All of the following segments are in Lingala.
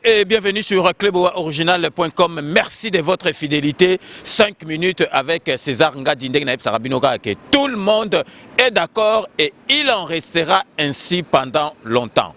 et bienvenue sur cluboriginal.com. Merci de votre fidélité. 5 minutes avec César Ngadindeng Naïb Sarabinoka. Tout le monde est d'accord et il en restera ainsi pendant longtemps.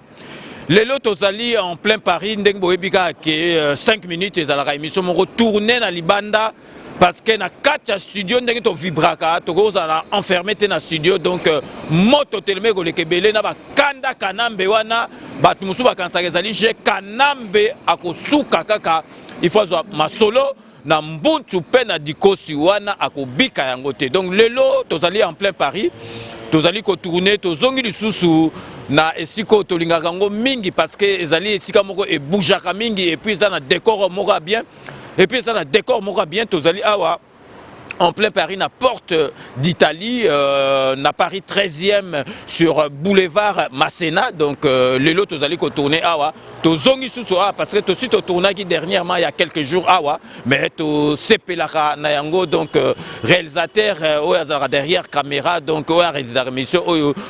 Les lots ali en plein Paris, Ndengbo Ebika qui 5 minutes et à la émission retourner dans Libanda parce que na 4 studio ndenge to vibraka to goza enfermé na studio donc moto teleme ko lekebele na ba kanda kanambe wana batu musu ba kansa ezali je kanambe akosuka kaka il faut masolo na mbuntu pe na dikosi wana akobika yango te donc lelo tozali en plein Paris tozali ko tourner tozongi lisusu na esiko tolingaka ngo mingi parce que ezali esika moko e boujaka mingi et puis ça na décor moko bien et puis ça na décor moko bien tozali awa en plein Paris, na porte d'Italie, na Paris 13e sur boulevard Masséna. Donc, les lots, vous allez tourner awa. To zongi sous parce que tu suis tourné qui dernièrement il y a quelques jours awa. Mais tu sepelaka nayango donc réalisateur derrière caméra donc réalisateur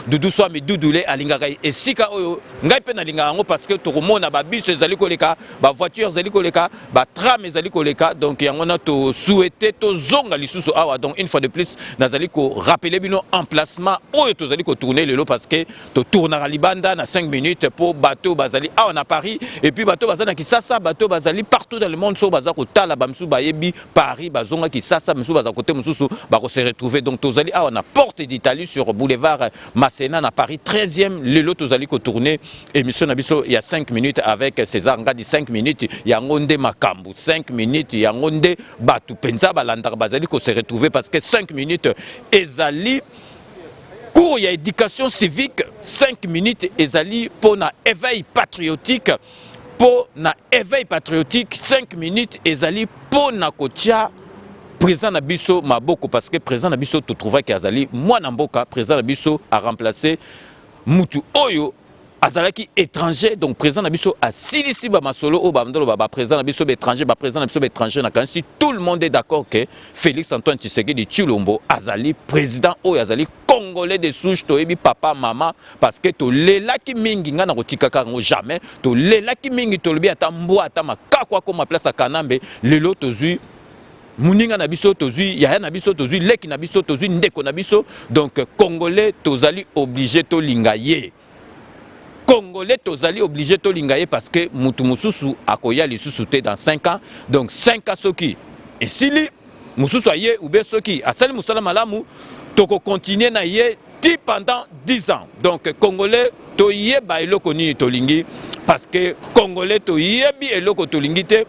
Doudou Swami Doudoulé alingakai et sika oyo ngai pe na lingango parce que to mona ba bus ezali koleka ba voiture ezali koleka ba tram ezali koleka donc yango na to souhaiter to zonga sous awa donc une fois de plus nazali ko rappeler bino emplacement oyo tozali ko tourner lelo parce que to tournera libanda na 5 minutes pour bateau bazali awa na Paris et puis bateau bazana ki sasa bateau bazali partout dans le monde so bazako tala bamsu bayebi Paris bazonga ki sasa msu bazako te msusu bako se retrouver donc tozali awa na porte d'Italie sur boulevard Masséna na Paris 13e lelo tozali ko tourner émission na biso il y a 5 minutes avec César Ngadi 5 minutes ya ngonde makambu 5 minutes ya ngonde batu penza balanda bazali ko se retrouver parce que 5 minutes ezali cours il y a éducation civique 5 minutes ezali pour na éveil patriotique 5 minutes ezali pour na kotia président Nabiso maboko parce que président Nabiso tu trouveras qu'azali moi namboka président Nabiso a remplacé mutu oyo azalaki étranger donc président Nabiso a silisi ba masolo o ba ndolo ba président Nabiso étranger ba président Nabiso étranger na kansi tout le monde est d'accord que Félix Antoine Tshisekedi Tshilombo azali président o azali congolais de souche to ebi papa maman parce que to lelaki mingi nga na kotikaka ngo jamais to lelaki mingi to lobi ata mbwa ata makakwa ko ma place à Kanambe lelo tozui muninga na biso tozui yaya na biso tozui leki na biso tozui ndeko na biso donc congolais tozali obligé to lingaye Congolais tozali obligé to lingaye parce que mutu mususu akoya lisusu te dans 5 ans donc 5 ans soki et sili mususu aye ou bien soki asali musala malamu toko continuer na ye ti pendant 10 ans donc congolais to yeba eloko nini to lingi parce que congolais to yebi eloko to lingi te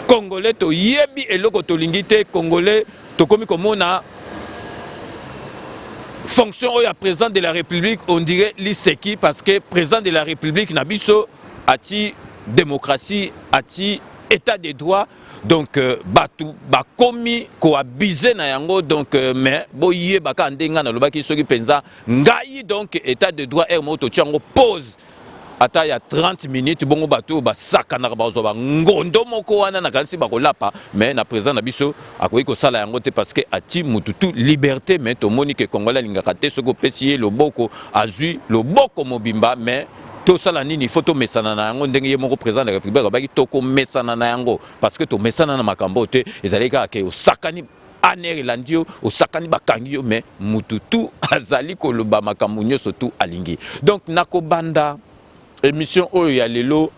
congolais to yebi eloko to lingi te congolais to komi komona fonction au président de la République, on dirait l'Iseki parce que président de la République Nabiso ati démocratie, ati état de droit donc batu bakomi ko abiser na yango donc mais boye baka ndenga na lobaki soki penza ngai donc état de droit et moto tiango pause ata ya 30 minutes bongo bato ba sakana ba zo ba ngondo moko wana na kansi ba kolapa mais na président na biso akoyi ko sala yango te parce que ati mututu liberté mais to monique congolais lingaka te soko pesier loboko azui loboko mobimba mais to sala nini photo mesana na yango ndenge ye moko président de la République ba ki toko mesana na yango parce que to mesana na makambo te ezalika ke osakani aner landio osakani bakangi mais mututu azali ko loba makambo nyoso tu alingi donc nakobanda émission oyo ya lelo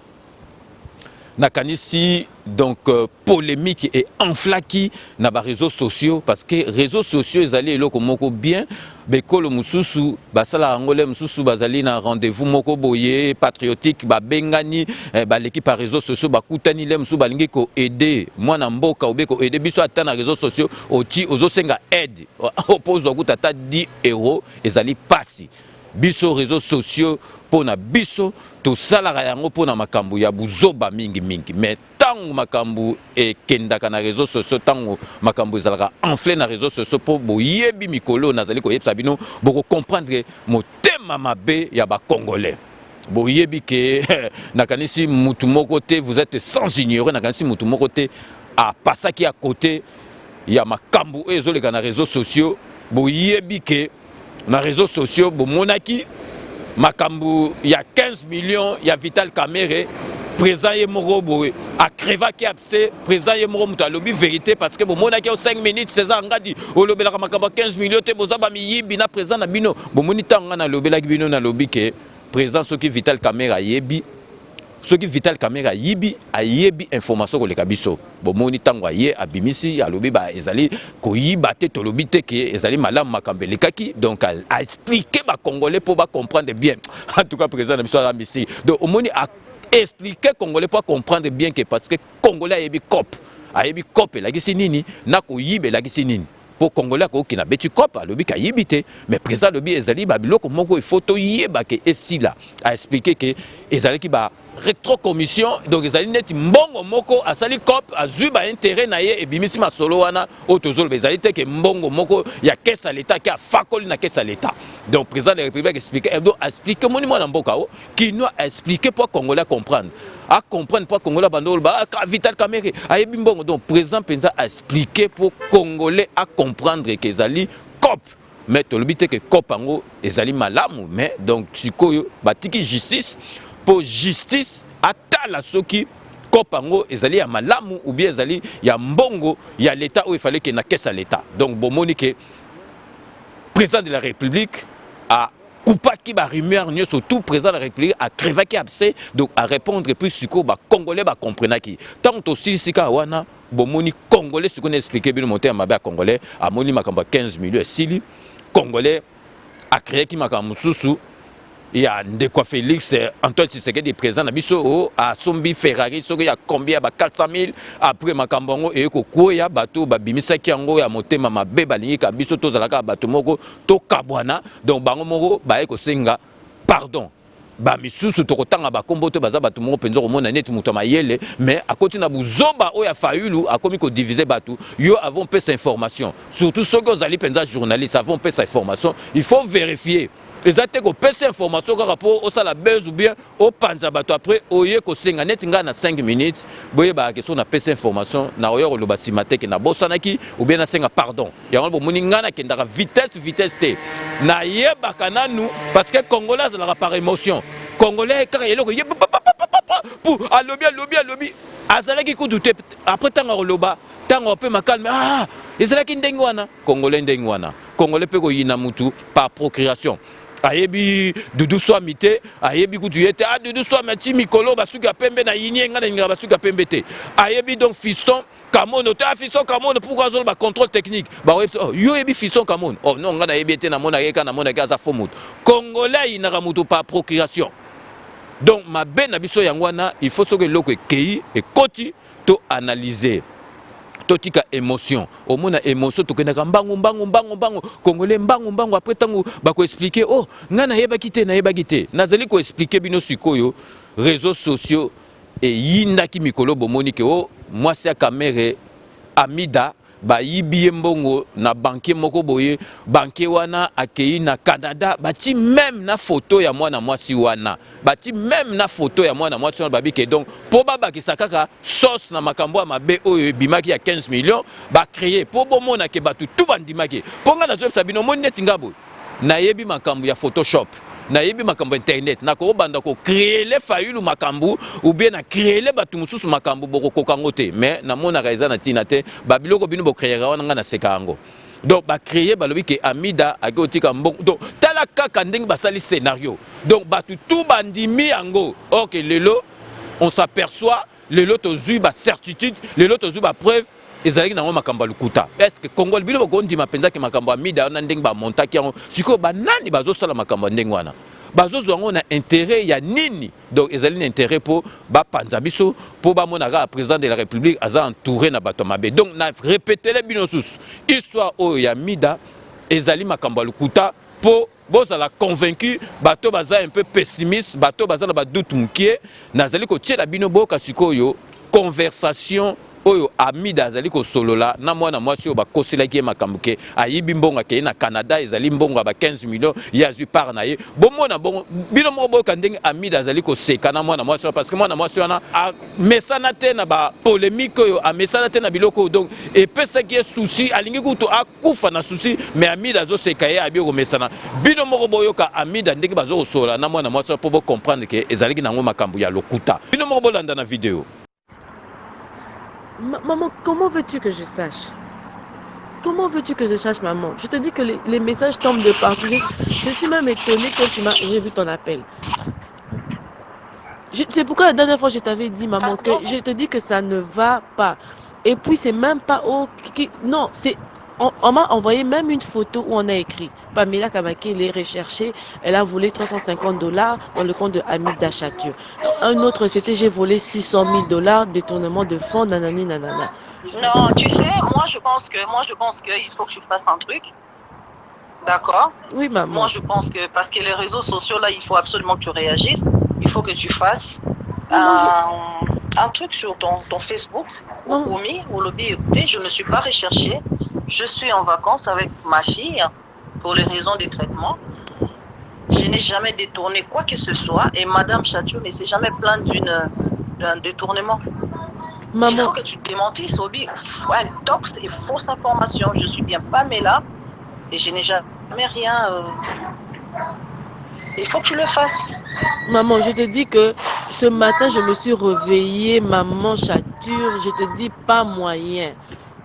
nakanisi donc polémique et enflaki na ba réseaux sociaux parce que réseaux sociaux ezali eloko moko bien bekolo mususu basala angole mususu bazali na rendez-vous moko boye patriotique ba bengani ba l'équipe par réseaux sociaux bakutani le mususu balingi ko aider mwana mboka obeko aider biso ata na réseaux sociaux oti ozosenga aide oppose okutata 10 € ezali pasi biso réseaux sociaux pona biso to salara yango pona makambu ya buzoba mingi mais tango makambu e kendaka na réseaux sociaux tango makambu ezalaka enflé na réseaux sociaux po boyebi mikolo nazali ko yebisa bino boko comprendre motema mabe ya ba congolais boyebi ke nakanisi mutu moko te vous êtes sans ignorer nakanisi mutu moko te a pasaki à côté ya makambu ezoleka na réseaux sociaux boyebi ke na réseaux sociaux bomonaki makambu ya 15 millions ya Vital Kamerhe président ye moko boye a creva qui abse président ye moko muta lobi vérité parce que bon mona ki 5 minutes César ngadi o lobela ka makamba 15 millions te bozaba mi yibi na président na bino bon moni tanga na lobela ki bino na lobi ke président soki Vital Kamerhe yebi soki Vital Kamerhe yibi a yebi information ko le kabiso bon moni tanga ye abimisi a lobi ba ezali ko yiba te to lobi te ke ezali malam makambele kaki donc a expliquer ba congolais pour ba comprendre bien en tout cas président na biso a misi donc moni a expliquer congolais pour comprendre bien que parce que congolais a yebi cop la gisi nini na ko yibe la gisi nini pour congolais ko kina beti cop lobi ka yibite mais président lobi ezali ba biloko moko il faut to yeba ke esila a expliquer que ezali ki ba rétrocommission donc ezali neti mbongo moko asali cop azui ba intérêt na ye ebimisi masolo wana otozolo ezali te ke mbongo moko ya caisse à l'état ki afakoli na caisse à l'état donc président de la République expliquer donc expliquer moni mwana mboka o qui nous expliquer pour congolais comprendre à comprendre pour congolais bandol ba Vital Kamerhe ayebi mbongo donc président penza a expliquer pour congolais à comprendre que ezali cop mais tolobi te ke cop ango ezali malamu mais donc sikoyo batiki justice pour justice atala soki kopango ezali ya malamu ou bien ezali ya mbongo ya l'état où il fallait que na caisse à l'état donc bomoni que président de la République a coupé qui ba rumeur nyo surtout président de la République a crévé qui abcès donc à répondre plus siko ba congolais ba comprendre qui tant aussi sika wana bomoni congolais siko expliquer bien monter mabe à congolais a moni makamba 15 millions sili congolais a créé qui makamba mususu. Il y a Ndekwa Félix, Antoine Tshisekedi présent na biso a sombi Ferrari soki ya combien ba 400 000 après makambongo et ko koya bato ba bimisa ki yango ya motema mabe balingi ka biso to zalaka bato moko to kabwana donc bango moko ba ko senga pardon ba misusu to kotanga ba kombo te baza bato moko penzo ko mona net muto mayele mais à côté na buzoba oya fayulu a komi ko diviser bato yo avons peu cette information surtout ceux qui ont penza journaliste avons peu cette information il faut vérifier. Les attaques au PC information par rapport au salaire ou bien au panzabato après au yé ko senga net nga na 5 minutes boye ba question na PC information na oyo lo basimateke na bosanaki ou bien na senga pardon ya ngo moni nga na kendaka vitesse te na yeba kananu parce que congolais la par émotion congolais car yelo ko pour alobi azalaki ko douter après tanga loba tanga pe makalme ah ezalaki ndengi wana congolais pe ko yina mutu par procuration ayebi dudu so amite ayebi kutu yete a dudu so amati mikolo basuka pembe na yini nga na ngira basuka pembe te ayebi donc fiston Kamono te fiston Kamono pourquoi zolo ba contrôle technique ba oh yo yebi fiston Kamono oh non nga na yebi ete na mona yeka na mona kaza fomut congolais ina mutu par procuration donc ma ben na biso yangwana il faut que loko ekei et koti to analyser totika émotion au mona émotion to kenaka mbangu congolais mbangu après tango ba ko expliquer oh nga na yeba kité nazali ko expliquer bino sikoyo réseaux sociaux et yindaki mikolo bomoni ke oh moi c'est Kamerhe Amida ba yibi mbongo na banquier moko boye banquier wana akei na Canada bati même na photo ya mwana mwasi wana bati même na photo ya mwana mwasi wana babike donc po baba kisakaka sauce na makambo mabe oyo bimaki ya 15 millions ba créer po bomona ke batu tout bandimaki po nga na zo sabino moni netingabo na yebi makambo ya Photoshop na yebi makambo internet na ko banda ko créer les fayulu makambo ou bien na créer les batu mususu makambo boko kokango te mais na mona raiza na tinate babiloko bino bo créer wana nga na sekango donc ba créer balobi ke Amida akotika mbongo donc tala kaka ndenge basali scénario donc batu tout bandimi yango OK lelo on s'aperçoit lelo to zui ba certitude lelo to zui ba preuve ezalaki nango makambo lukuta est-ce que Congo bino bokondi mapenza ke makambo Amida na ndenge ba montaki yango siko ba nani bazosala makambo ndenge wana bazozo yango na intérêt ya nini donc ezali na intérêt pour ba panza biso pour ba monaka président de la République aza entouré na bato mabe donc na répéter les bino sus histoire o ya Amida ezali makambo lukuta pour bozala convaincu bato baza un peu pessimiste bato baza na ba doute mukie nazali ko tiela bino boka sikoyo conversation oyo Amida azali ko solola na mwana mwasi oyo bakoselaki makambuke ayibi mbongo ke na Canada ezali mbongo ba 15 millions ya zu par na ye bomona bon bino moko boka ndenge Amida azali ko seka na mwana mwasi parce que mwana mwasi wana a mesana te na ba polémique oyo a mesana te na biloko donc et pesa qui est souci alingi kuto akufa na souci mais Amida zo seka ye abi ko mesana bino moko boyoka Amida ndenge bazo solola na mwana mwasi pour comprendre que ezali ki nango makambu ya lokuta bino moko bolanda na vidéo. Maman, comment veux-tu que je sache? Comment veux-tu que je sache, maman? Je te dis que les messages tombent de partout. Je suis même étonnée quand j'ai vu ton appel. C'est pourquoi la dernière fois je t'avais dit, maman, que je te dis que ça ne va pas. Et puis c'est même pas non, c'est on m'a envoyé même une photo où on a écrit Pamela Kabake, elle est recherchée, elle a volé $350 dans le compte de Amida Chatur. Un autre, c'était j'ai volé $600,000, détournement de fonds, nanani nanana. Non, tu sais, moi je pense qu'il faut que je fasse un truc. D'accord? Oui, maman. Moi je pense que, parce que les réseaux sociaux là, il faut absolument que tu réagisses. Il faut que tu fasses un truc sur ton Facebook. Au Komi, au lobby, écoutez, je ne suis pas recherchée. Je suis en vacances avec ma fille pour les raisons des traitements. Je n'ai jamais détourné quoi que ce soit et Madame Chatur ne s'est jamais plainte d'un détournement. Maman. Il faut que tu te démentisses, Obi. Un tox et fausse information. Je suis bien Pamela et je n'ai jamais rien. Il faut que tu le fasses. Maman, je te dis que ce matin, je me suis réveillée, maman Chatur, je te dis pas moyen.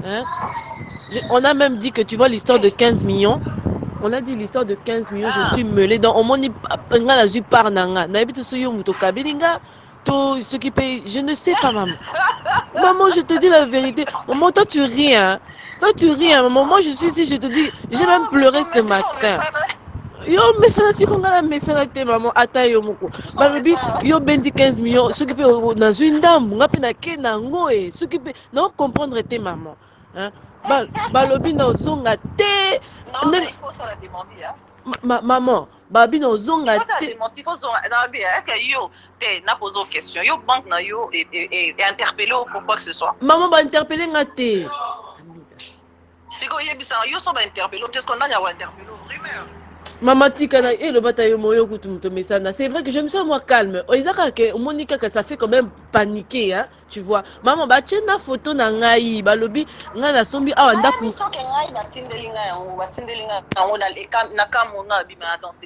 Hein? On a même dit que tu vois l'histoire de 15 millions. On a dit l'histoire de 15 millions, je suis mêlée. Donc, on m'a dit, je ne sais pas, maman. Maman, je te dis la vérité. Maman, toi, tu ris, hein. Toi, tu ris, hein. Maman, moi, je suis ici, je te dis, j'ai même pleuré ce matin. Yo mesana ti konga na mesana te maman ata yo moko balobi yo bendi 15 millions ce qui peut na zwindambu ngapi na ke na ngo ce qui peut non comprendre te maman hein balobi na zonga te non il faut ça la démentir hein maman babi na zonga te il faut zonga na bien que yo te na poser question yo banque na yo et interpeller pour quoi que ce soit maman ba interpeller nga te siko yebisa yo so ba interpeller qu'est-ce qu'on a ya interpeller rumeur. Maman Tikana et le bataillon Moyo Mesana. C'est vrai que je me sens moi calme. Monica, ça fait quand même paniquer, hein, tu vois. Maman, bah tiens la photo na ngai, balobi, ngana sombi ah ndaku. C'est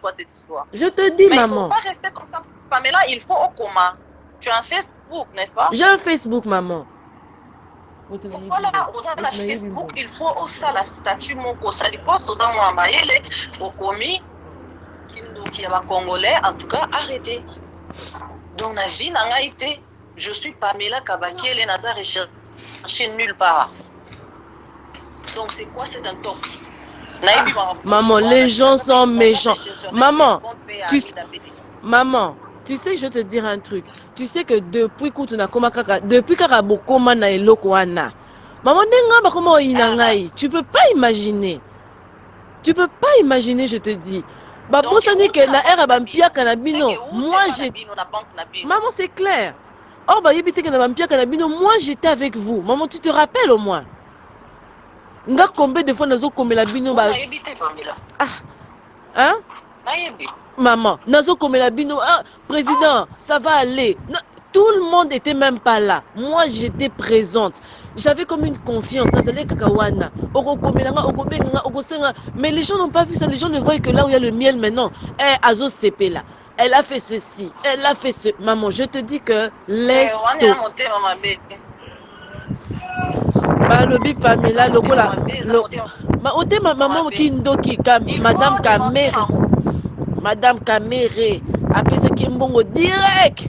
quoi cette histoire? Je te dis, mais maman. Il faut pas rester comme ça. Pamela, il faut au coma. Tu as un Facebook, n'est-ce pas? J'ai un Facebook, maman. Voilà, au Facebook, il faut aussi la statue mon ça les poste aux amours maïle au commis qui est congolais en tout cas arrêtez. Dans la vie n'a été je suis Pamela Kabake elle n'a pas recherché nulle part. Donc c'est quoi c'est un tox? Maman, les gens sont méchants. Maman, tu sais, je te dire un truc. Tu sais que depuis que depuis Karabokoma na Elokoana, maman nenga comment inangai. Tu peux pas imaginer. Tu peux pas imaginer, je te dis. Babo sani que na era bampia kanabino. Moi j'ai. Maman c'est clair. Oh bah yebite que na bampia kanabino. Moi j'étais avec vous. Maman tu te rappelles au moins. Nga combien de fois nazo komela bino ba. Ah. Hein? Maman, nazo komela bino, ah, président, ça va aller. Non, tout le monde était même pas là. Moi, j'étais présente. J'avais comme une confiance. Mais les gens n'ont pas vu ça. Les gens ne voient que là où il y a le miel maintenant. Eh, Azo CP là. Elle a fait ceci. Elle a fait ce. Maman, je te dis que laisse tout. Balobi Pamela, lokola. Ma maman qui ndoki, Madame Kamere. Madame Kamere a fait Kimbongo direct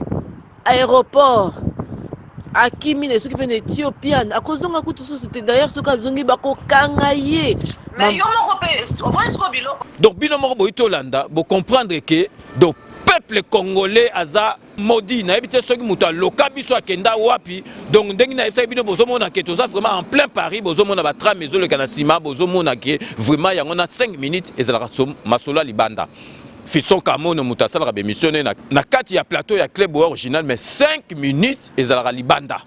aéroport à Kimine ceux qui viennent d'Éthiopie à cause de ma couteau c'était d'ailleurs ce qu'a zongi bako kangaye mais yo au moins ce bilo donc bino moko boito landa bo comprendre que do peuple congolais aza maudit na ebité soki muta loka biso akenda wapi donc ndengi na efsa bino bozomona ke toza vraiment en plein Paris bozomona ba tram mezo le kanasima bozomona ke vraiment yango na 5 minutes ezala masolo libanda Fisson Kamono Moutasal a missionné na kati ya plateau ya club original mais 5 minutes et zalaka libanda.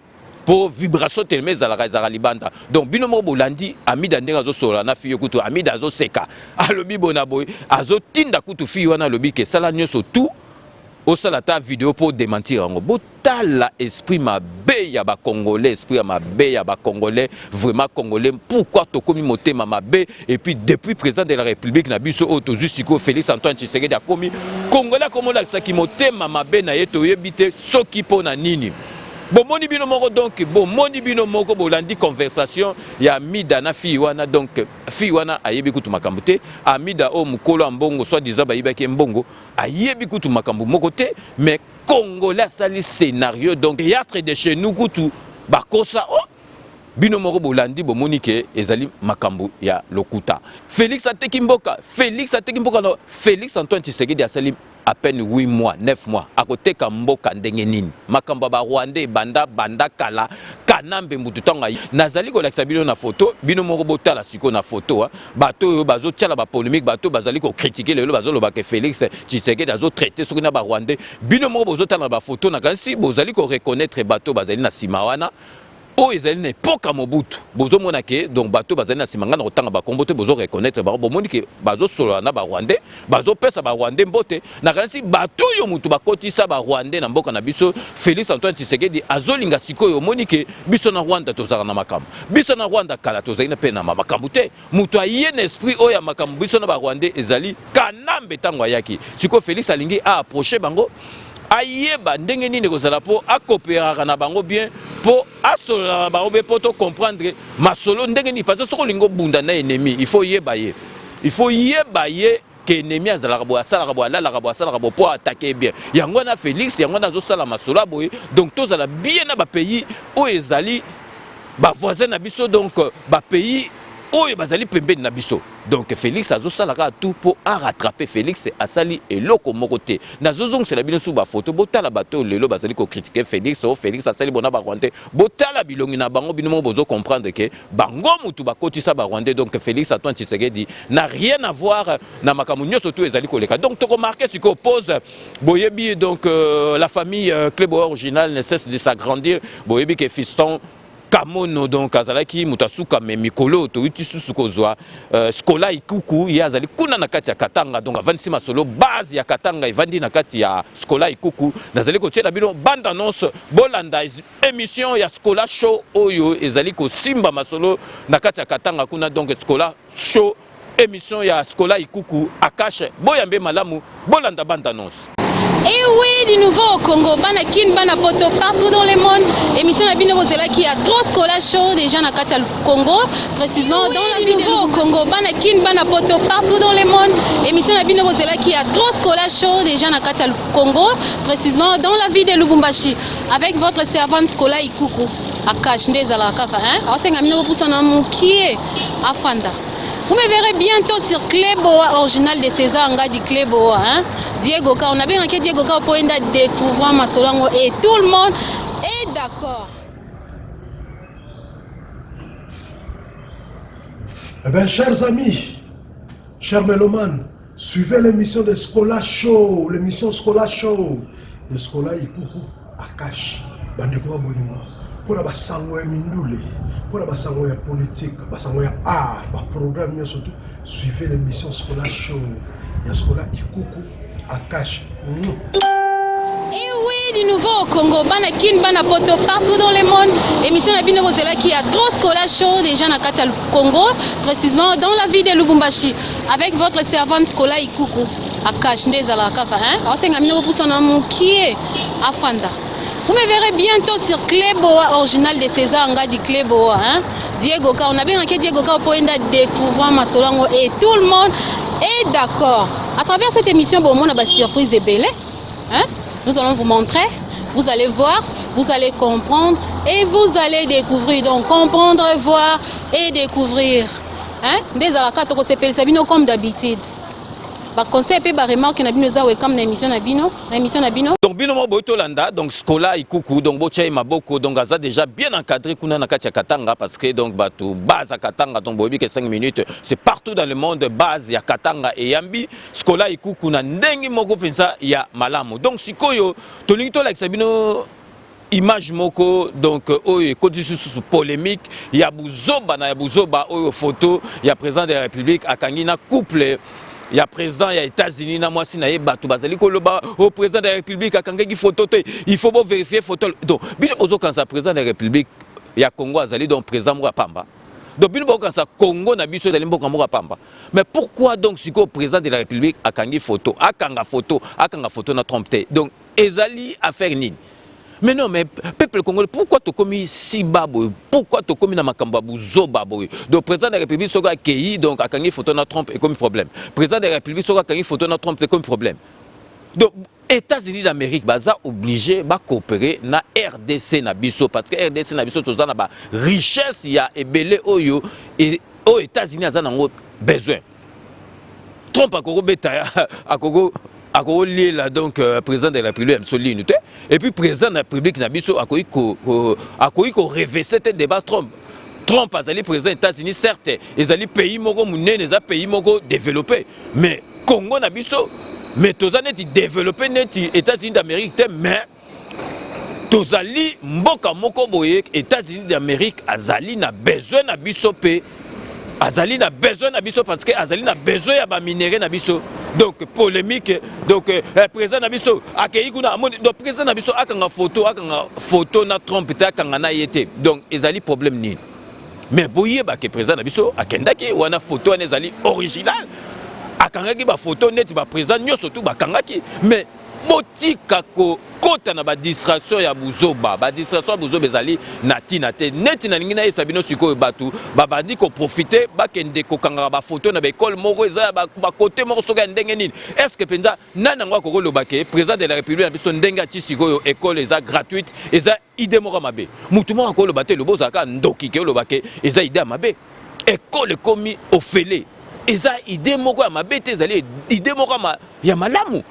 pour vibration tellement ezalaka libanda. Donc bino moko bolandi Amida ndenga zo sola na fiyo kutu Amida zo seka. Alobi bona boy azo tinda kutu fiyo wana lobi ke sala nyoso tout au salata vidéo pour démentir en botala esprit mabe ya ba congolais, esprit ya mabe ya ba congolais, vraiment congolais. Pourquoi to komi motema mabe et puis depuis président de la République na biso auto jusiko Félix Antoine Tshisekedi a komi congolais comme la saki motema mabe na yeto yebite soki pona nini. Bon moni bino moko donc bon moni bino moko bolandi conversation ya Amida na fiwana donc fiwana ayebi kutu makambo te Amida o mukolo mbongo soit disant ba yibaki mbongo ayebi kutu makambo moko te mais congolais sali scénario donc théâtre de chez nous kutu bakosa oh bino moko bolandi bo monike ezali makambo ya lokuta Félix ateki mboka no Félix Antoine Tshisekedi asali à peine 8 mois, 9 mois, à côté Kamboka ndengenini. Makamba ba Rwandais banda kala kanambe mututanga. Nazali ko laksa bino na photo, bino moko botala siko na photo bato bazo tiala ba polémique, bato bazali ko critiquer le bazo loba ke Félix Tshisekedi azo traiter soko na ba Rwandais. Bino moko bozo tala ba photo na kansi bozali ko reconnaître bato bazali na simawana. O ezali na époque à Mobutu bozo monake donc bato bazali na simanga na otanga ba kombote bozo reconnaître ba monike bazo solo na ba Rwandais bazo pesa ba Rwandais mbote na kanisi bato yo mutu bakotisa ba Rwandais na mboka na biso Félix Antoine Tshisekedi azolinga sikoyo monike biso na Rwanda tozaka na makambo biso na Rwanda kala tozali na pe na makambo te mutu aye na esprit oya makambo biso na ba Rwandais ezali kanambe tango yaki siko Félix alingi a approcher bango ayeba ndenge nini kozala po akopéraka na bango bien po asolola na bango be po to comprendre masolo ndenge nini parce que soko lingo bunda na ennemi il faut yeba ye que ennemi azalaka bo asalaka bo alalaka bo asalaka bo po attaquer bien yango na Félix yango na zo sala masolo boye donc tozala bien na ba pays o ezali ba voisin na biso donc ba pays oyo bazali pembeni na biso donc Félix azosalaka tout pour rattraper Félix asali eloko moko te nazozongela bino su ba photo botala bato lelo bazali ko critiquer Félix Félix asali bona ba Rwandais botala bilongi na bango bino mo bozo comprendre que bango mutu bakotisa ba Rwandais donc Félix Antoine Tshisekedi n'a rien à voir na makambo nyonso tout ezali koleka donc to remarquer ce qu'on pose boyebi donc la famille Club Original ne cesse de s'agrandir boyebi que fiston Kamono donc azalaki mutasuka me mikolo to itisusu kozwa skola ikuku ya azali kuna na kati ya Katanga donc avandi masolo base ya Katanga evandi na kati ya skola ikuku nazali ko tiela bino bande annonce bolanda émission ya skola show oyo ezali ko simba masolo na kati ya Katanga kuna donc skola show émission ya skola ikuku akache boyambe malamu bolanda bande annonce. Et oui, du nouveau au Congo, bana kin bana poto partout dans le monde. Émission la bino bozela qui a trop scola show déjà na kati ya Congo, précisément dans la ville au Congo, bana kin bana poto partout dans le monde. Émission la bino bozela qui a trop scola show déjà na kati ya Congo, précisément dans la ville de Lubumbashi avec votre servante Skola Ikuku. Akash ndezala kaka hein. Asenga mino poussa na mukie afanda. Vous me verrez bientôt sur Cléboa original de César Ngadi Cléboa, hein? Diego Ka, on a bien que Diego Ka pour découvrir ma solango et tout le monde est d'accord. Eh bien, chers amis, chers mélomanes, suivez l'émission de Skola Show, l'émission Skola Show de Skola Ikuku Akash, Bandeko Bolimo, pour la basango ya mindule. Pour la basango ya politique, basango ya art, ba programme surtout, suivez l'émission Skola Show, ya Skola Ikuku Akash. Et oui, du nouveau au Congo, bana kin bana poto partout dans le monde. Émission la bino bozela qui a trop Skola Show déjà na kati ya Congo, précisément dans la ville de Lubumbashi avec votre servante Skola Ikuku Akash ndezala kaka hein. Asenga mino poussa na mukie afanda. Vous me verrez bientôt sur Cléboa original de César Ngadi Cléboa, hein? Diego Ka, on a bien que Diego Ka pour découvrir ma solango et tout le monde est d'accord. À travers cette émission, bon, on a une surprise de Belé, hein? Nous allons vous montrer, vous allez voir, vous allez comprendre et vous allez découvrir. Donc comprendre, voir et découvrir, hein? Des alakata ko sepel sabino comme d'habitude. Ba conseil pe ba remarque na bino za welcome na émission na bino, donc bino mo boito landa donc Skola Ikuku donc bochai maboko donc aza déjà bien encadré kuna na kati ya Katanga parce que donc batu base à Katanga donc bobi que 5 minutes c'est partout dans le monde base ya Katanga et yambi Skola Ikuku na ndengi moko pensa ya malamu donc sikoyo tolingi to like sabino image moko donc oyo kodi sous polémique ya buzoba oyo photo ya président de la République akangi na couple ya président ya États-Unis na mwasi na ye batu bazali koloba au président de la République akangi photo te il faut vérifier photo donc bino ozo kansa président de la République ya Congo azali donc président mwa pamba donc bino kansa Congo na biso azali mboka mwa pamba mais pourquoi donc siko président de la République akangi photo akanga photo na Trump te donc ezali affaire nini. Mais non, mais peuple congolais, pourquoi tu as commis si babo? Pourquoi tu as commis dans ma kambabou zo babo? Donc, président de la République, sera accueilli, donc, à Kangi photo na Trump, et comme problème. Président de la République, sera accueilli photo na Trump, et comme problème. Donc, États-Unis d'Amérique, baza obligé de coopérer na RDC na biso, parce que RDC na biso, tout ça, na richesse, il y a ebele oyo, et aux États-Unis, ils ont besoin. Trump a Congo beta, a Congo. Lié là donc président de la République l'unité et puis président de la République Nabiso a rêvé cet débat Trump a allé président des États-Unis certes ils allaient pays moko munene les pays moko développés mais Congo Nabiso mais tous années développé net États-Unis d'Amérique mais tous allés mboka moko boye États-Unis d'Amérique azali na besoin Nabiso pe azali na besoin Nabiso parce que azali na besoin ya ba minerai Nabiso. Donc polémique donc président Nabiso accueilli kuna donc président Nabiso akanga photo na Trump ta akanga na yete donc ezali problème ni mais boye ba que président Nabiso akendaki wana photo na ezali original akanga ki ba photo net ba président nyoso tout ba kangaki mais botika ko kota na ba distraction ya buzoba ezali na tina te net na ningi na esabino siko batu ba bandi ko profiter ba kende ko kanga ba photo na ba école moko eza ba côté moko soka ndenge nini est-ce que penza nana ngwa ko lobake président de la République na biso ndenga ti siko école eza gratuite eza idée moko mabe mutu moko ko lobate loboza ka ndoki ke lobake eza idée mabe école komi ofele eza idée moko ya mabe te ezali idée moko ya malamu.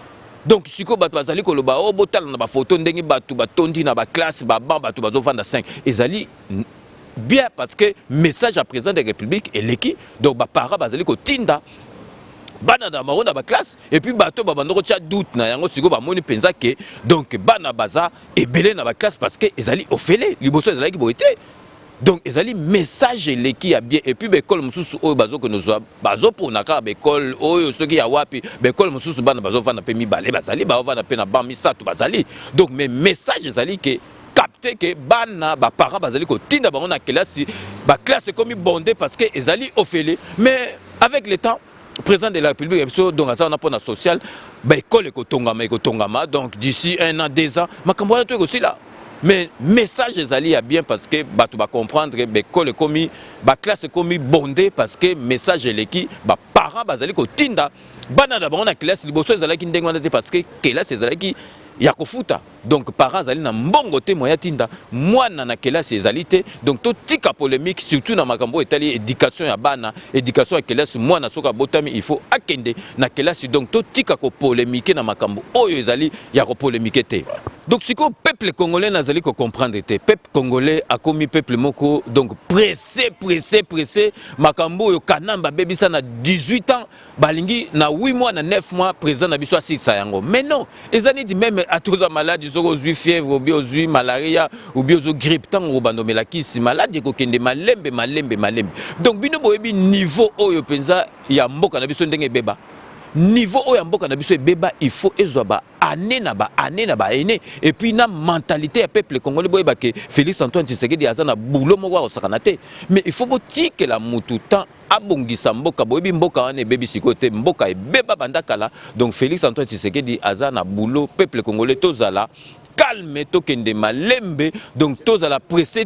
Donc si ko bato bazali ko loba o botal na ba photo ndenge batu batondi na ba classe ba ban batu bazo vanda 5 ezali bien parce que message à président de la République et l'équipe donc ba para bazali ko tinda bana na marona ba classe et puis bato ba bandoko tia doute na yango siko ba moni penza ke donc bana baza ebele na ba classe parce que ezali ofele liboso ezali ki boité. Donc ezali message leki a bien et puis l'école mususu oyo bazo que nous bazo pour na ka l'école oyo soki ya wapi l'école mususu bana bazo vana pe mi balé bazali ba vana pe na ba misatu bazali donc mes messages ezali que capter que bana ba parents bazali ko tinda bango na classe ba classe comme bondé parce que ezali ofele mais avec le temps président de la République donc ça on a pour social ba école ko tongama donc d'ici 1 an 2 ans makambo na to aussi là. Mais message ezali a bien parce que batu ba comprendre l'école komi ba classe komi bondé parce que message leki ba parents bazali ko tinda bana da bango na classe liboso ezali ki ndengo na te parce que classe ezali ki ya kofuta donc parents ezali na mbongo te moya tinda mwana na classe ezali te donc to tika polémique surtout na makambo etali éducation ya bana éducation ya classe mwana soka botami il faut akende na classe donc to tika ko polémique na makambo oyo ezali ya ko polémique te. Donc si le peuple congolais n'a pas comprendre le peuple congolais a commis peuple moko donc pressé makambo yo kanamba baby ça na 18 ans balingi na 8 mois na 9 mois président na biso 6 yango mais non les années dit même à tous malades ils ont eu fièvre ou bien eu malaria ou bien eu grippe tant ou bandomela kisi malade ko kende malembe donc bino boyebi niveau oyo penza ya mboka na biso ndenge beba niveau oyo mboka na biso beba il faut ezoba année na ba ene et puis na mentalité ya peuple congolais boyeba ke Félix Antoine Tshisekedi azana boulot moko osakana te mais il faut botike la mutu temps abongisa mboka boyebi mboka wane bebi sikote mboka ebeba bandakala donc Félix Antoine Tshisekedi azana boulot peuple congolais tozala calme tokende malembe donc tozala pressé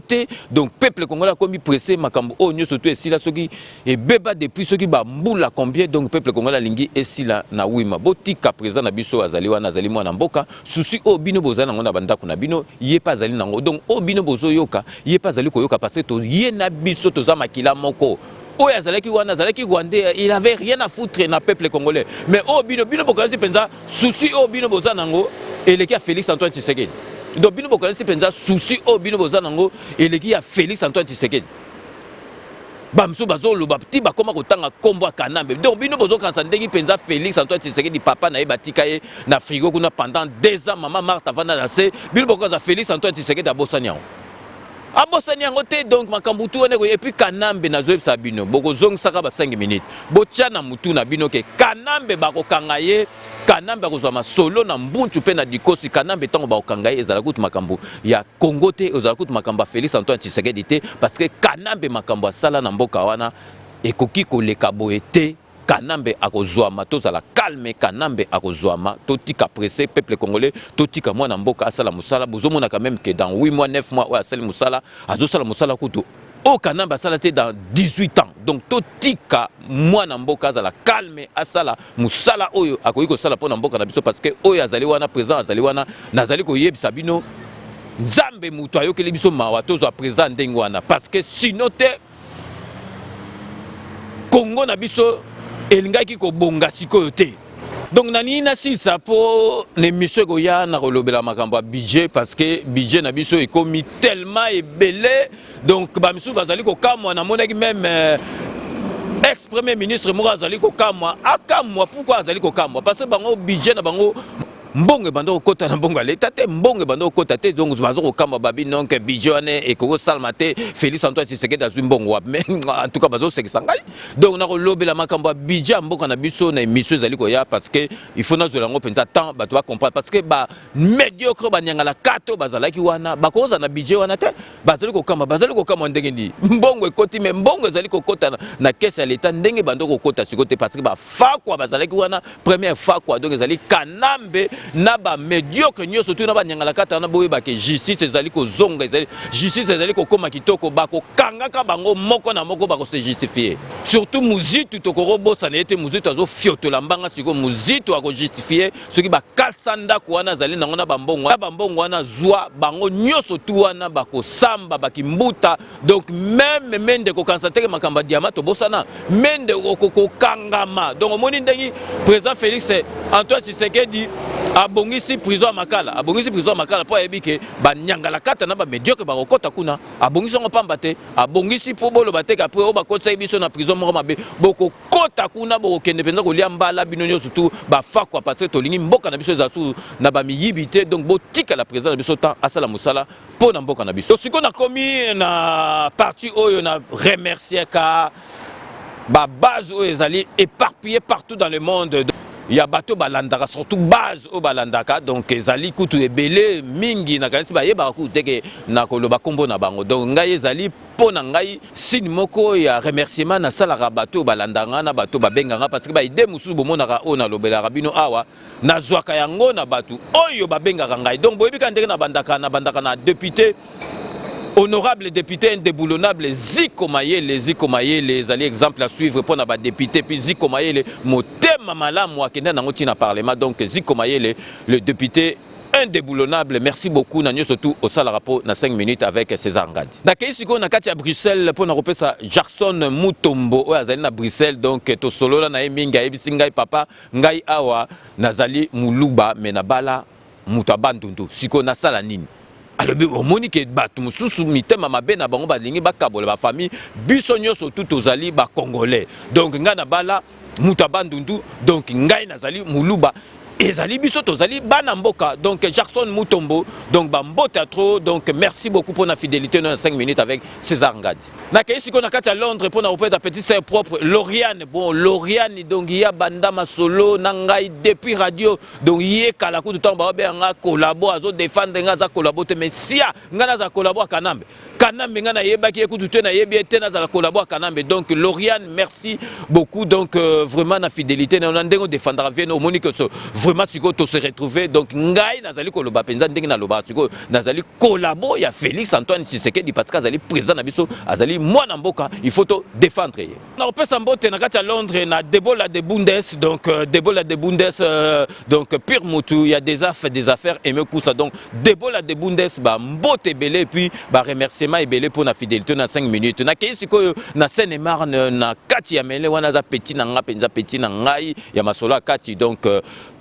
donc peuple congolais a commis pressé makambo o nyo surtout esila soki et beba depuis soki ba mbula combien donc peuple congolais lingi esila na wima botika président na biso azali wana azali mwana mboka souci o bino bozana ngona bandako na bino ye pas azali nango donc o bino bozo yoka ye pas azali koyoka parce que to ye na biso toza makila moko o azalaki wana azalaki rwandais il avait rien à foutre na peuple congolais mais o bino bokazi penza souci o bino bozana ngo et les gars Félix Antoine Tshisekedi donc bino bokanisi penza souci o bino bozana ngo et les gars Félix Antoine Tshisekedi bamsu bazoloba ti bakoma kotanga kombo Kanambe. Donc bino bozo kansa ndengi penza Félix Antoine Tshisekedi papa na batika ye na frigo kuna pendant 2 ans maman Martha vana la se bino bokanza Félix Antoine Tshisekedi abosaniao. Abosaniao te donc makambutu one et puis Kanambe na zoeb sabino boko zong saka ba 5 minutes. Bochana mutu na bino ke Kanambe bako kangaye Kanambe akozwa solo na mbunchu pe na dikosi Kanambe tango ba okangaye ezala kutu makambu ya Congo te ezala kutu makamba Félix Antoine Tshisekedi te parce que Kanambe makambu asala na mboka wana ekoki koleka boye te Kanambe akozwa toza la calme Kanambe akozwa totika pressé peuple congolais totika mwana mboka asala musala bozomona quand même que dans 8 mois 9 mois o asala musala azosala musala kutu o Kanambe asala te dans 18 ans donc totika mwana mboka azala calme asala musala oyo akoki kosala pona mboka na biso parce que oyo azali wana présent azali wana nazali koyebisa bino nzambe mutu ayokeli biso mawa tozwa présent ndenge wana parce que sinon te Congo na biso elingaki ko bonga sikoyo te. Donc nani na sisa po ne monsieur goya na kolobela makambo budget parce que budget na biso ekomi tellement ebele donc ba misu bazali ko kamwa na monaki même ex-premier ministre moko azali ko kamwa akamwa pourquoi azali ko kamwa parce que bango budget na bango mbongo bando kota na mbongo leta te mbongo bando kota te donc bazo ko kamba babi donc bijone et ko salma te Félix Antoine Tshisekedi azu mbongo mais en tout cas bazo sekisa ngai donc na ko lobela makambo budget mboka na biso na émission zali ko ya parce que il faut na zola ngo penza temps ba to comprendre parce que ba médiocre ba nyanga la kato bazalaki wana ba koza na budget wana te bazali ko kamba ndenge ndi mbongo ekoti mais mbongo zali ko kota na caisse ya l'état ndenge bando ko kota sikote parce que ba fa kwa bazalaki wana première fois quoi donc zali Kanambe na ba médiocre nyo surtout na ba nyangala kata na boye ba ke justice ezali ko zonga ezali justice ezali ko koma kitoko ba ko kangaka bango moko na moko ba ko se justifier surtout muzitu to ko robosa na ete muzitu azo fiotola mbanga siko muzitu ako justifier ce qui ba kalsanda ko wana zali na ngona ba mbongo wana zwa bango nyoso tu wana ba ko samba ba kimbuta donc même mende ko kansateke makamba diamant to bosana mende ko kangama donc moni ndengi président Félix Antoine Tshisekedi abongisi prison makala po ebike ba nyangala kata na ba médiocre ba kokota kuna abongisi ngo pamba te abongisi po bolo bateka po ba kotsa biso na prison moko mabe boko kota kuna boko kende penza ko lia mbala binonyo surtout ba fa kwa parce que tolingi mboka na biso zasu na ba miyibité donc botika la président na biso ta asala musala po na mboka na biso siko na komi na parti oyo na remercier ka ba base oyo ezali éparpillé partout dans le monde. Il y a bateau balandaka surtout base au balandaka donc ezali kutu ebele mingi na kanisi ba yeba ku teke na koloba kombo na bango donc ngai ezali pona ngai sini moko ya remerciement na sala bateau balandanga na bateau babenganga parce que ba ide musu bomonaka ona lobela rabino awa na zwaka yango na batu oyo babengaka ngai donc boyebika ndenge na bandaka na député honorable député indéboulonnable Ziko Mayele les alliés exemple à suivre pour na ba député puis Ziko Mayele motema malamu akenda nango tina parlement donc Ziko Mayele le député indéboulonnable merci beaucoup na surtout au sala rapport na 5 minutes avec César Ngadi na keisiko na kati ya Bruxelles pour na repesa Jackson Mutombo o azali na Bruxelles donc to solola na eminga ebisi ngai papa ngai awa nazali muluba mena bala mutabandundu siko na sala nini alobi omoni ke bato mususu mitema mabe na bango balingi bakabola ba famille biso nyonso tout ozali ba congolais donc nga na bala mutabandundu donc ngai nazali muluba ezali biso tozali bana mboka donc Jackson Mutombo donc bambota trop donc merci beaucoup pour la fidélité dans 5 minutes avec César Ngadi na kaisi ko na kati à Londres pour na opéra petit sœur propre Lauriane bon Lauriane donc ya banda masolo na ngai depuis radio donc yé kala ku temps ba nga collabo azo défendre nga za collabo te mais sia nga na za collabo Kanambe nga na yebaki ekutu te na yebi te na za collabo Kanambe donc Lauriane merci beaucoup donc vraiment na fidélité na ndengo défendre vient au monique vraiment siko to se retrouver donc ngai nazali koloba penza ndenge na loba siko nazali collabo ya Félix Antoine Tshisekedi parce que azali président na biso azali mwana mboka il faut to défendre ye na opesa mbote na kati ya Londres na Debola de Bundes donc Debola de Bundes donc pire mutu il y a des affaires aimé kusa donc Debola de Bundes ba mbote belé puis ba remercier remerciement ebele pour na fidélité na 5 minutes na kisi ko na Seine-et-Marne na kati ya mele wana za petit na nga penza petit na ngai ya masolo kati donc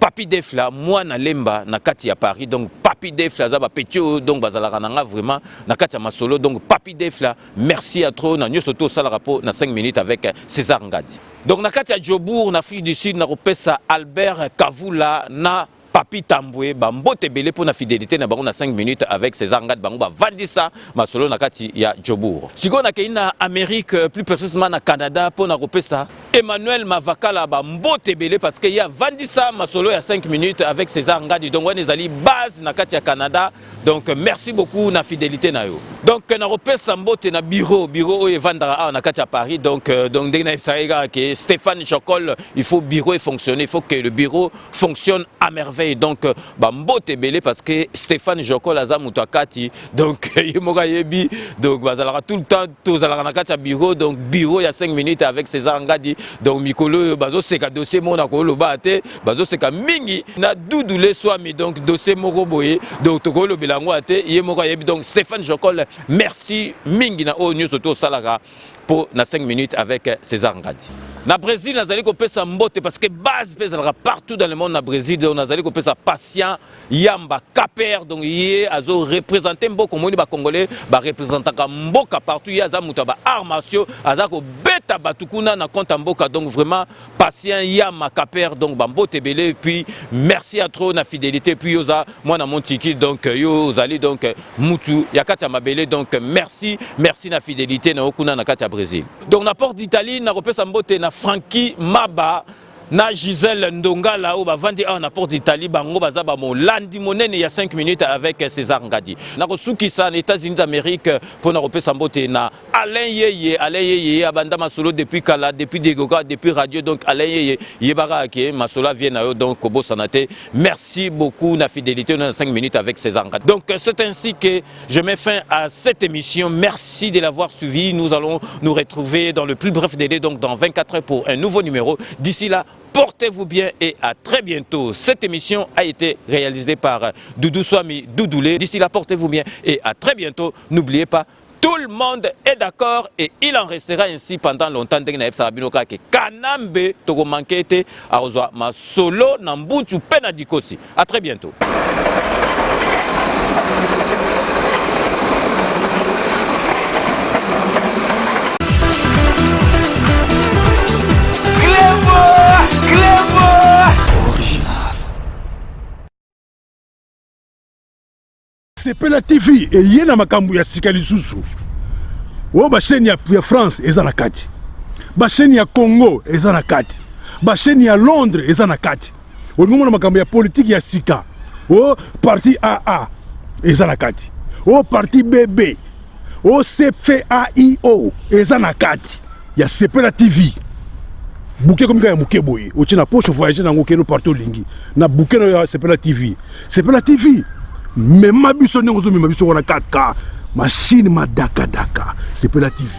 Papi Defla moi na lemba na kati ya Paris donc Papi Defla za ba petit donc bazalaka na nga vraiment na kati ya masolo donc Papi Defla merci à trop na nyoso to sala rapport na 5 minutes avec César Ngadi donc na kati ya Jobourg na Afrique du Sud na kopesa Albert Kavula na Papi Tamboué, mbote belé pour la fidélité na bango na 5 minutes avec César Ngadi bango ba vandisa masolo na kati ya Jobourg. Siko na keina Amérique plus précisément na Canada pour na repesa Emmanuel Mavakala mbote belé parce que y a vandisa masolo ya 5 minutes avec César Ngadi donc on ezali base na kati ya Canada donc merci beaucoup na fidélité na yo. Donc na repesa mbote na bureau oye vandara na kati ya Paris donc dès na saïga que Stéphane Chocol il faut bureau fonctionner il faut que le bureau fonctionne à merveille. Donc mbote belé parce que Stéphane Joko Laza Moutouakati donc yemoka yebi donc bazalaka tout le temps tozalaka na kati ya bureau donc bureau il y a 5 minutes avec César Ngadi donc mikolo bazo seka dossier mona ko loba te bazo seka mingi na doudoulé swami donc dossier moko boye donc tokolo belango ate yemoka yebi donc Stéphane Joko merci mingi na o news auto salaka pour na 5 minutes avec César Ngadi. Na Brésil, nazali kopesa mbote parce que base pesa partout dans le monde na Brésil donc nazali kopesa patient Yamba Kaper donc yé azo représenter mboko moni ba congolais ba représentaka mboka partout yaza muta ba arts martiaux azako beta batukuna na compte mboka donc vraiment patient Yamba Kaper donc ba mbote belé puis merci à trop na fidélité puis yoza moi na montiki donc yo zali donc mutu yakata mabele donc merci na fidélité na okuna na kati Brésil. Donc na porte d'Italie na repesa mbote na Frankie Maba na Gisèle Ndonga là où vandi na porte d'Italie bango baza ba mo landi monene il y a 5 minutes avec César Ngadi. Na kosuki sa na États-Unis d'Amérique pour na repesa mbote na Alain Yeye abanda masolo depuis Kala depuis Degoga depuis radio donc Alain Yeye yebara ke masolo vient na yo donc kobo sanate. Merci beaucoup na fidélité dans 5 minutes avec César Ngadi. Donc c'est ainsi que je mets fin à cette émission. Merci de l'avoir suivi. Nous allons nous retrouver dans le plus bref délai donc dans 24 heures pour un nouveau numéro. D'ici là, portez-vous bien et à très bientôt. Cette émission a été réalisée par Doudou Swami Doudoulé. D'ici là, portez-vous bien et à très bientôt. N'oubliez pas, tout le monde est d'accord et il en restera ainsi pendant longtemps. Kanambe toko mankete arozwa ma solo nambuchu pena dikosi. À très bientôt. Sepela TV et yena makambu ya sikali susu. O ba chaîne ya France eza na kati. Ba chaîne ya Congo eza na kati. Ba chaîne ya Londres eza na kati. O ngomona makambu ya politique ya sika. O parti AA eza na kati. O parti BB. O CFAIO eza na kati. Ya Sepela TV. Bouquet comme ya muke boye. O tina poche voyager na ngokeno partout lingi. Na bouquet no ya Sepela TV. Sepela TV. Mais ma biso n'engozo mais ma biso on a 4K machine ma daka Sepela TV.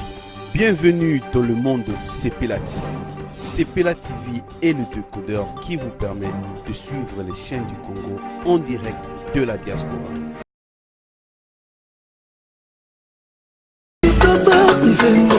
Bienvenue dans le monde de Sepela TV. Sepela TV est le décodeur qui vous permet de suivre les chaînes du Congo en direct de la diaspora. Mizembo